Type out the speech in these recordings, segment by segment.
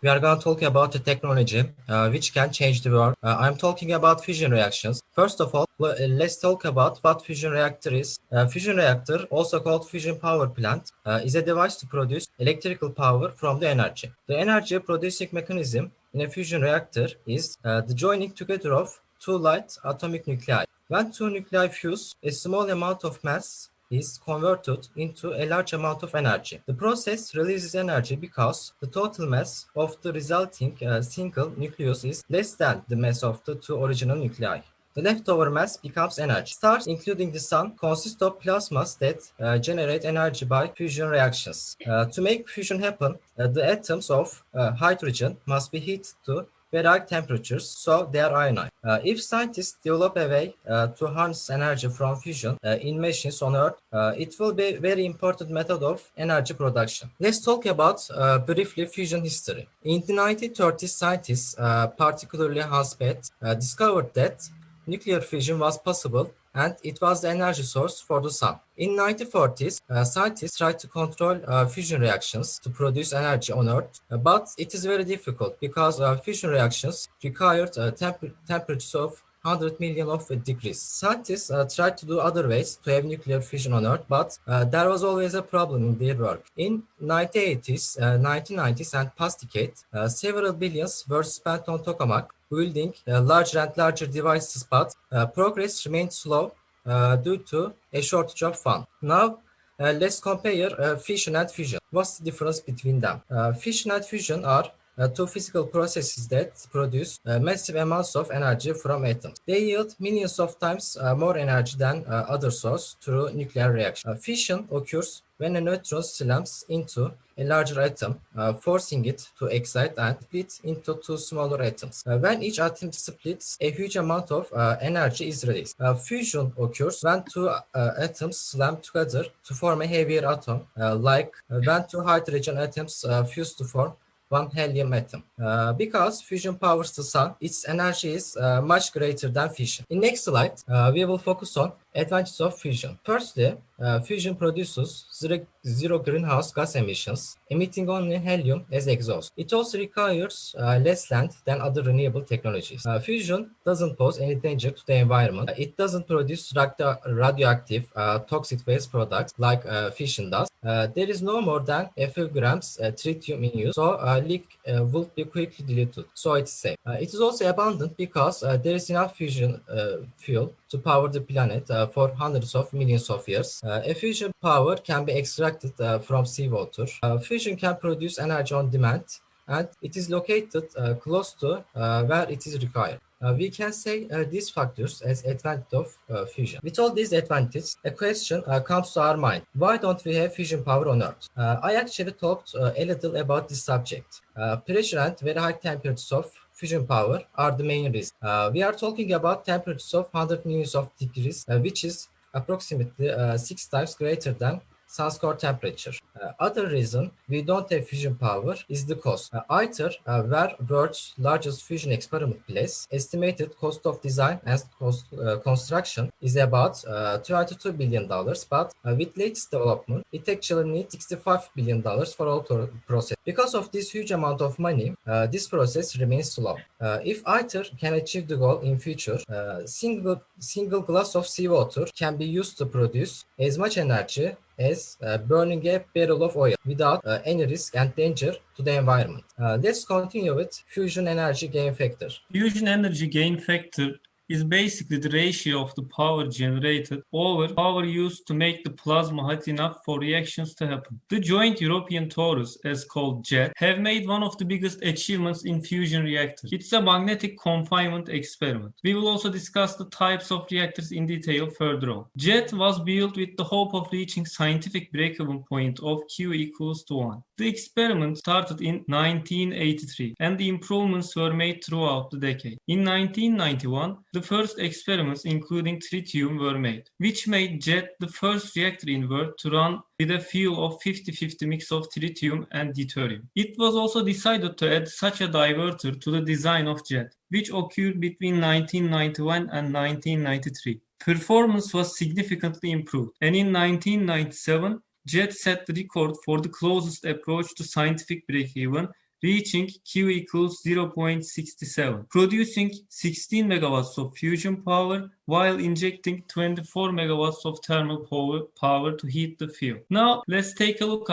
we are going to talk about a technology which can change the world. I'm talking about fusion reactions. First of all, let's talk about what fusion reactor is. Fusion reactor, also called fusion power plant, is a device to produce electrical power from the energy. The energy producing mechanism in a fusion reactor is the joining together of two light atomic nuclei. When two nuclei fuse, a small amount of mass is converted into a large amount of energy. The process releases energy because the total mass of the resulting single nucleus is less than the mass of the two original nuclei. The leftover mass becomes energy. Stars, including the sun, consist of plasmas that generate energy by fusion reactions. To make fusion happen, the atoms of hydrogen must be heated to very high temperatures, so they are ionized. If scientists develop a way to harness energy from fusion in machines on Earth, it will be a very important method of energy production. Let's talk about briefly fusion history. In the 1930s, scientists, particularly Hans Bethe, discovered that nuclear fission was possible and it was the energy source for the sun. In 1940s, scientists tried to control fusion reactions to produce energy on Earth, but it is very difficult because fusion reactions required temperatures of 100 million of degrees. Scientists tried to do other ways to have nuclear fission on Earth, but there was always a problem in their work. In 1980s, 1990s, and past decade, several billions were spent on tokamak, building larger and larger devices, but progress remained slow due to a shortage of funds. Now, let's compare fission and fusion. What's the difference between them? Fission and fusion are two physical processes that produce massive amounts of energy from atoms. They yield millions of times more energy than other sources through nuclear reaction. Fission occurs when a neutron slams into a larger atom, forcing it to excite and split into two smaller atoms. When each atom splits, a huge amount of energy is released. Fusion occurs when two atoms slam together to form a heavier atom, like when two hydrogen atoms fuse to form one helium atom. Because fusion powers the sun, its energy is much greater than fission. In next slide, we will focus on advantages of fusion. Firstly, fusion produces zero greenhouse gas emissions, emitting only helium as exhaust. It also requires less land than other renewable technologies. Fusion doesn't pose any danger to the environment. It doesn't produce radioactive toxic waste products like fission does. There is no more than a few grams tritium in use, so leak will be quickly diluted, so it's safe. It is also abundant because there is enough fusion fuel to power the planet for hundreds of millions of years. A fusion power can be extracted from seawater. Fusion can produce energy on demand, and it is located close to where it is required. We can say these factors as advantage of fusion. With all these advantages, a question comes to our mind. Why don't we have fusion power on Earth? I actually talked a little about this subject. Pressure and very high temperatures of fusion power are the main reason. We are talking about temperatures of 100 millions of degrees, which is approximately 6 times greater than sun's core temperature. Other reason we don't have fusion power is the cost. ITER, where world's largest fusion experiment place, estimated cost of design and construction is about $22 billion, but with latest development, it actually needs $65 billion for all process. Because of this huge amount of money, this process remains slow. If ITER can achieve the goal in future, single glass of seawater can be used to produce as much energy as burning a barrel of oil without any risk and danger to the environment. Let's continue with fusion energy gain factor. Fusion energy gain factor is basically the ratio of the power generated over power used to make the plasma hot enough for reactions to happen. The joint European torus, as called JET, have made one of the biggest achievements in fusion reactors. It's a magnetic confinement experiment. We will also discuss the types of reactors in detail further on. JET was built with the hope of reaching scientific break-even point of Q equals to 1. The experiment started in 1983 and the improvements were made throughout the decade. In 1991, the first experiments including tritium were made, which made JET the first reactor in world to run with a fuel of 50-50 mix of tritium and deuterium. It was also decided to add such a diverter to the design of JET, which occurred between 1991 and 1993. Performance was significantly improved, and in 1997, JET set the record for the closest approach to scientific break-even, reaching Q equals 0.67, producing 16 megawatts of fusion power while injecting 24 megawatts of thermal power to heat the fuel. Now let's take a look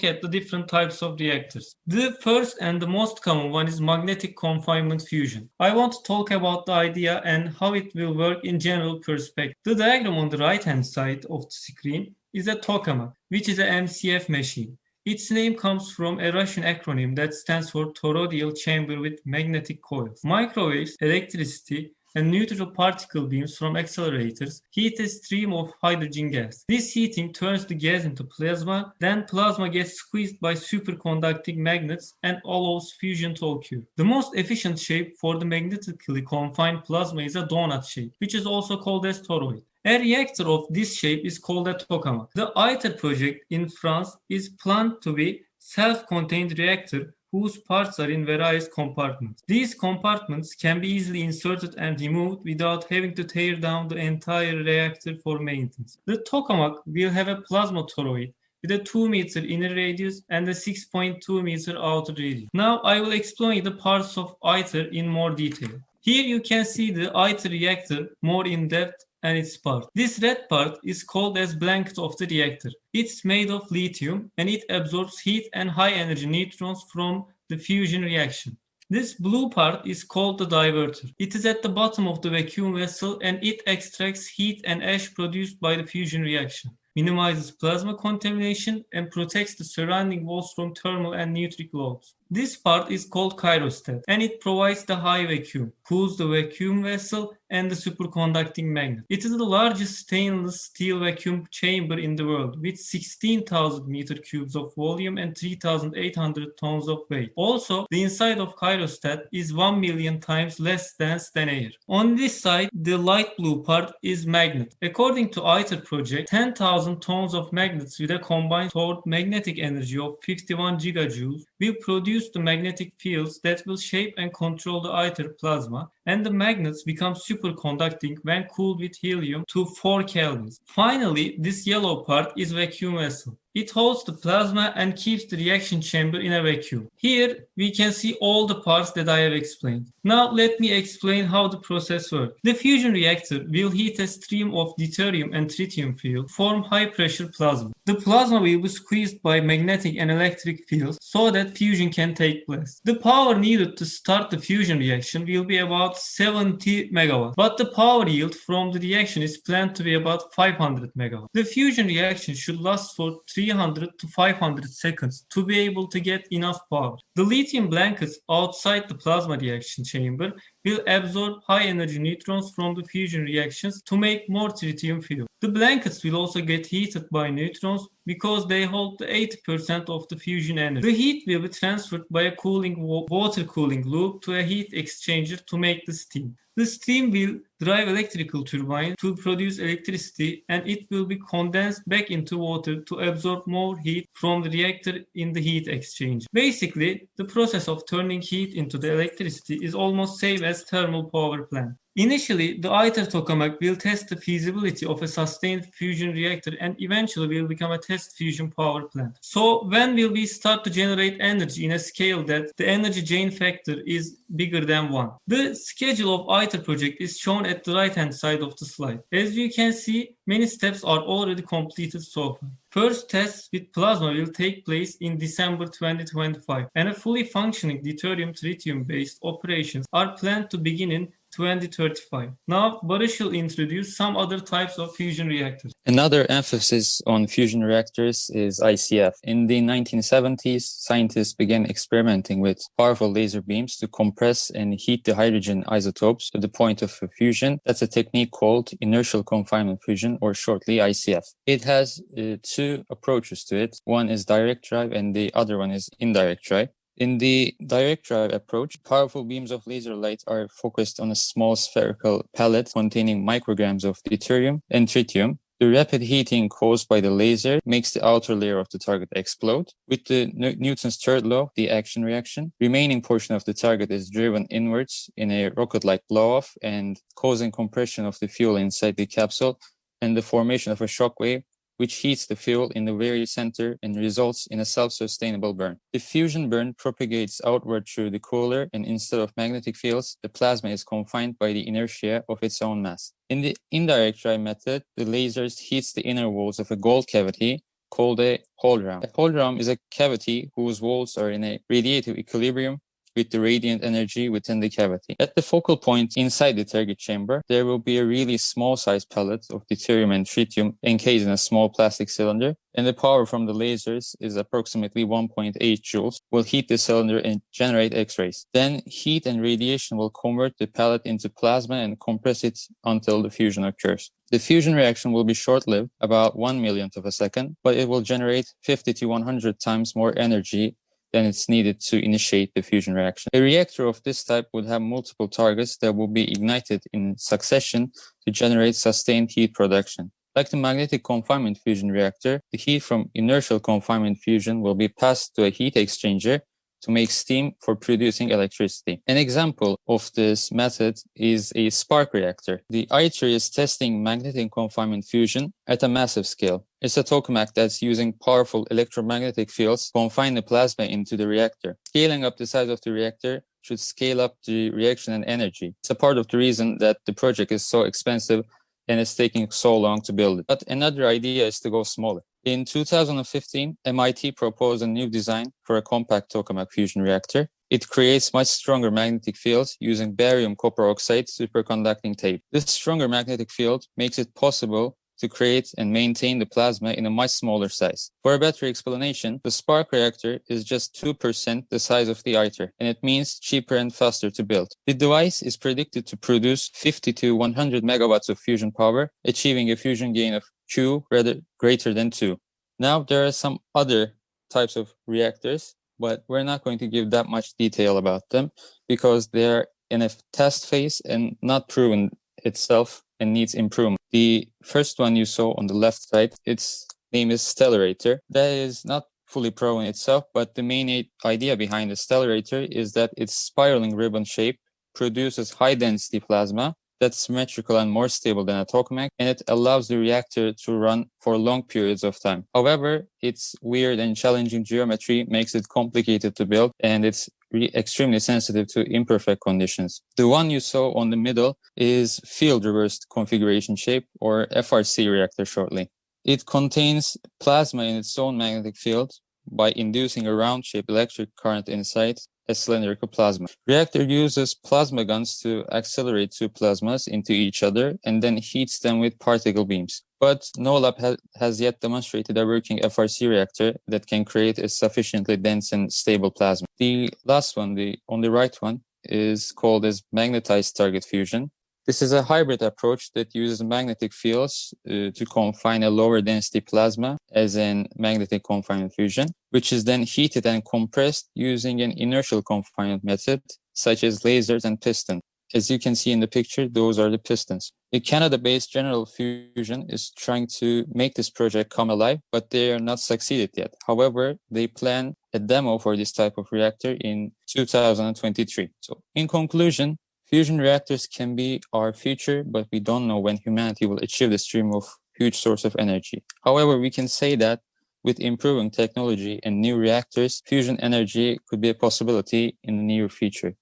at the different types of reactors. The first and the most common one is magnetic confinement fusion. I want to talk about the idea and how it will work in general perspective. The diagram on the right hand side of the screen is a tokamak, which is a MCF machine. Its name comes from a Russian acronym that stands for toroidal chamber with magnetic coils. Microwaves, electricity, and neutral particle beams from accelerators heat a stream of hydrogen gas. This heating turns the gas into plasma, then plasma gets squeezed by superconducting magnets and allows fusion to occur. The most efficient shape for the magnetically confined plasma is a donut shape, which is also called as toroid. A reactor of this shape is called a tokamak. The ITER project in France is planned to be self-contained reactor whose parts are in various compartments. These compartments can be easily inserted and removed without having to tear down the entire reactor for maintenance. The tokamak will have a plasma toroid with a 2 meter inner radius and a 6.2 meter outer radius. Now I will explain the parts of ITER in more detail. Here you can see the ITER reactor more in depth and its part. This red part is called as blanket of the reactor. It's made of lithium and it absorbs heat and high energy neutrons from the fusion reaction. This blue part is called the diverter. It is at the bottom of the vacuum vessel and it extracts heat and ash produced by the fusion reaction, minimizes plasma contamination, and protects the surrounding walls from thermal and nucleic loads. This part is called cryostat and it provides the high vacuum, cools the vacuum vessel and the superconducting magnet. It is the largest stainless steel vacuum chamber in the world with 16,000 meter cubes of volume and 3,800 tons of weight. Also, the inside of cryostat is 1 million times less dense than air. On this side, the light blue part is magnet. According to ITER project, 10,000 tons of magnets with a combined stored magnetic energy of 51 gigajoules will produce the magnetic fields that will shape and control the ITER plasma, and the magnets become superconducting when cooled with helium to 4 kelvins. Finally, this yellow part is vacuum vessel. It holds the plasma and keeps the reaction chamber in a vacuum. Here we can see all the parts that I have explained. Now let me explain how the process works. The fusion reactor will heat a stream of deuterium and tritium fuel to form high pressure plasma. The plasma will be squeezed by magnetic and electric fields so that fusion can take place. The power needed to start the fusion reaction will be about 70 megawatts, but the power yield from the reaction is planned to be about 500 megawatts. The fusion reaction should last for 300 to 500 seconds to be able to get enough power. The lithium blankets outside the plasma reaction chamber will absorb high energy neutrons from the fusion reactions to make more tritium fuel. The blankets will also get heated by neutrons because they hold the 80% of the fusion energy. The heat will be transferred by a water cooling loop to a heat exchanger to make the steam. The steam will drive electrical turbines to produce electricity, and it will be condensed back into water to absorb more heat from the reactor in the heat exchange. Basically, the process of turning heat into the electricity is almost same as thermal power plant. Initially, the ITER tokamak will test the feasibility of a sustained fusion reactor and eventually will become a test fusion power plant. So when will we start to generate energy in a scale that the energy gain factor is bigger than 1? The schedule of ITER project is shown at the right hand side of the slide. As you can see, many steps are already completed so far. First tests with plasma will take place in December 2025 and a fully functioning deuterium-tritium based operations are planned to begin in 2035. Now, Barış will introduce some other types of fusion reactors. Another emphasis on fusion reactors is ICF. In the 1970s, scientists began experimenting with powerful laser beams to compress and heat the hydrogen isotopes to the point of fusion. That's a technique called inertial confinement fusion, or shortly ICF. It has two approaches to it. One is direct drive and the other one is indirect drive. In the direct drive approach, powerful beams of laser light are focused on a small spherical pellet containing micrograms of deuterium and tritium. The rapid heating caused by the laser makes the outer layer of the target explode. With the Newton's third law, the action reaction, remaining portion of the target is driven inwards in a rocket-like blow-off and causing compression of the fuel inside the capsule and the formation of a shock wave which heats the fuel in the very center and results in a self-sustainable burn. The fusion burn propagates outward through the cooler, and instead of magnetic fields, the plasma is confined by the inertia of its own mass. In the indirect dry method, the lasers heats the inner walls of a gold cavity called a hole drum. A hole drum is a cavity whose walls are in a radiative equilibrium with the radiant energy within the cavity. At the focal point inside the target chamber, there will be a really small size pellet of deuterium and tritium encased in a small plastic cylinder, and the power from the lasers is approximately 1.8 joules, will heat the cylinder and generate X-rays. Then heat and radiation will convert the pellet into plasma and compress it until the fusion occurs. The fusion reaction will be short-lived, about 1/millionth of a second, but it will generate 50 to 100 times more energy than it's needed to initiate the fusion reaction. A reactor of this type would have multiple targets that will be ignited in succession to generate sustained heat production. Like the magnetic confinement fusion reactor, the heat from inertial confinement fusion will be passed to a heat exchanger to make steam for producing electricity. An example of this method is a spark reactor. The ITER is testing magnetic confinement fusion at a massive scale. It's a tokamak that's using powerful electromagnetic fields to confine the plasma into the reactor. Scaling up the size of the reactor should scale up the reaction and energy. It's a part of the reason that the project is so expensive and it's taking so long to build it. But another idea is to go smaller. In 2015, MIT proposed a new design for a compact tokamak fusion reactor. It creates much stronger magnetic fields using barium copper oxide superconducting tape. This stronger magnetic field makes it possible to create and maintain the plasma in a much smaller size. For a better explanation, the spark reactor is just 2% the size of the ITER, and it means cheaper and faster to build. The device is predicted to produce 50 to 100 megawatts of fusion power, achieving a fusion gain of Q rather greater than 2. Now, there are some other types of reactors, but we're not going to give that much detail about them because they're in a test phase and not proven itself and needs improvement. The first one you saw on the left side, its name is Stellarator. That is not fully proven itself, but the main idea behind the Stellarator is that its spiraling ribbon shape produces high density plasma that's symmetrical and more stable than a tokamak, and it allows the reactor to run for long periods of time. However, its weird and challenging geometry makes it complicated to build, and it's extremely sensitive to imperfect conditions. The one you saw on the middle is field reversed configuration shape, or FRC reactor shortly. It contains plasma in its own magnetic field by inducing a round-shaped electric current inside a cylindrical plasma. Reactor uses plasma guns to accelerate two plasmas into each other and then heats them with particle beams. But no lab has yet demonstrated a working FRC reactor that can create a sufficiently dense and stable plasma. The last one, on the right one, is called as magnetized target fusion. This is a hybrid approach that uses magnetic fields to confine a lower density plasma as in magnetic confinement fusion, which is then heated and compressed using an inertial confinement method, such as lasers and pistons. As you can see in the picture, those are the pistons. The Canada-based General Fusion is trying to make this project come alive, but they are not succeeded yet. However, they plan a demo for this type of reactor in 2023. So in conclusion, fusion reactors can be our future, but we don't know when humanity will achieve the stream of huge source of energy. However, we can say that with improving technology and new reactors, fusion energy could be a possibility in the near future.